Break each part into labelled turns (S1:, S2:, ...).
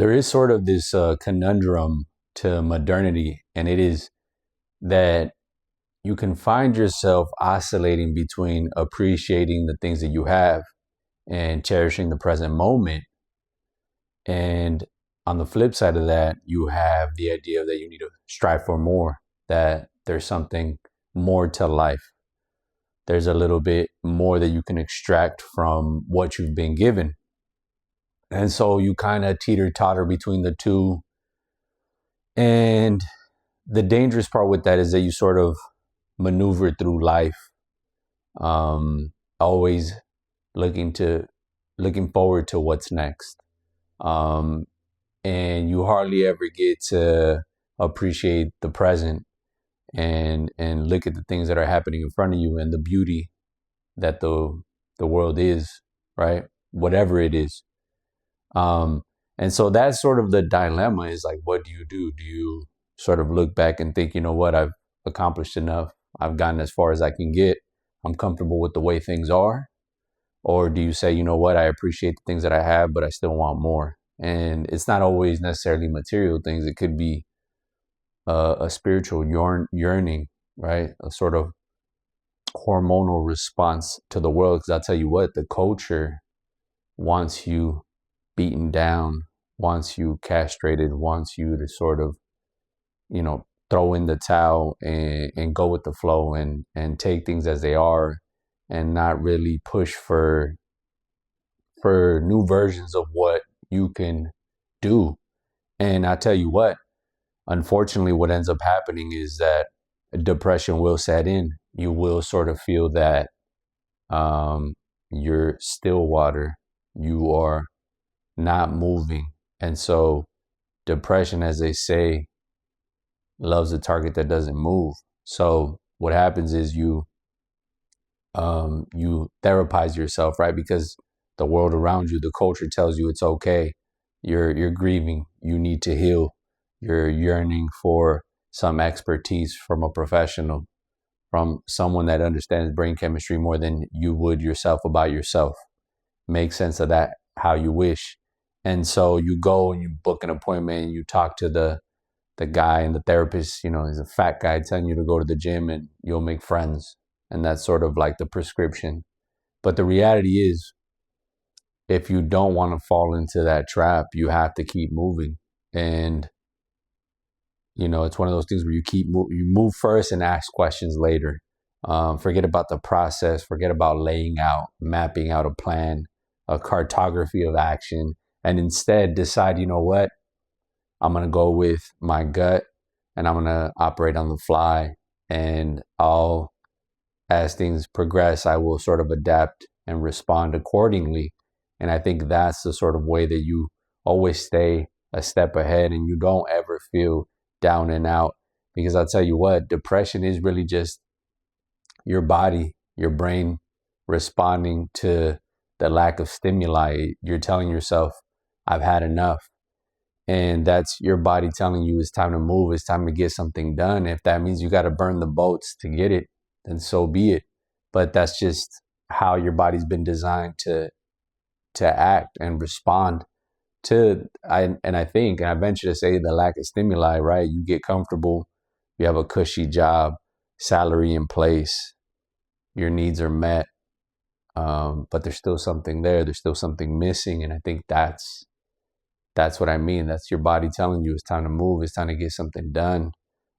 S1: there is sort of this conundrum to modernity, and it is that you can find yourself oscillating between appreciating the things that you have and cherishing the present moment. And on the flip side of that, you have the idea that you need to strive for more, that there's something more to life. There's a little bit more that you can extract from what you've been given. And so you kind of teeter-totter between the two. And the dangerous part with that is that you sort of maneuver through life, always looking forward to what's next. And you hardly ever get to appreciate the present and look at the things that are happening in front of you and the beauty that the world is, right? Whatever it is. And so that's sort of the dilemma, is like, what do you do? Do you sort of look back and think, you know what, I've accomplished enough. I've gotten as far as I can get. I'm comfortable with the way things are. Or do you say, you know what, I appreciate the things that I have, but I still want more? And it's not always necessarily material things. It could be a spiritual yearning, right? A sort of hormonal response to the world. Because I'll tell you what, the culture wants you beaten down, wants you castrated, wants you to sort of, throw in the towel and go with the flow and take things as they are and not really push for new versions of what you can do. And I tell you what, unfortunately, what ends up happening is that depression will set in. You will sort of feel that you're still water. You are not moving. And so depression, as they say, loves a target that doesn't move. So what happens is you therapize yourself, right? Because the world around you, the culture tells you it's okay. You're grieving. You need to heal. You're yearning for some expertise from a professional, from someone that understands brain chemistry more than you would yourself about yourself. Make sense of that how you wish. And so you go and you book an appointment and you talk to the guy, and the therapist, he's a fat guy telling you to go to the gym and you'll make friends. And that's sort of like the prescription. But the reality is, if you don't want to fall into that trap, you have to keep moving. And, it's one of those things where you move first and ask questions later. Forget about the process. Forget about laying out, mapping out a plan, a cartography of action, and instead decide, you know what? I'm going to go with my gut and I'm going to operate on the fly. And as things progress, I will sort of adapt and respond accordingly. And I think that's the sort of way that you always stay a step ahead and you don't ever feel down and out. Because I'll tell you what, depression is really just your body, your brain responding to the lack of stimuli. You're telling yourself, I've had enough. And that's your body telling you it's time to move. It's time to get something done. If that means you got to burn the boats to get it, then so be it. But that's just how your body's been designed to act and respond to. I venture to say, the lack of stimuli, right? You get comfortable. You have a cushy job, salary in place. Your needs are met. But there's still something there. There's still something missing. And I think that's what I mean. That's your body telling you it's time to move. It's time to get something done.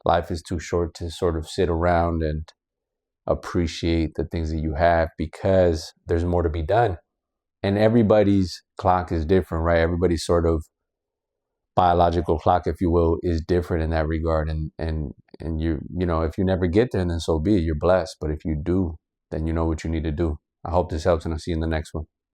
S1: Life is too short to sort of sit around and appreciate the things that you have, because there's more to be done. And everybody's clock is different, right? Everybody's sort of biological clock, if you will, is different in that regard. And if you never get there, then so be it. You're blessed. But if you do, then you know what you need to do. I hope this helps, and I'll see you in the next one.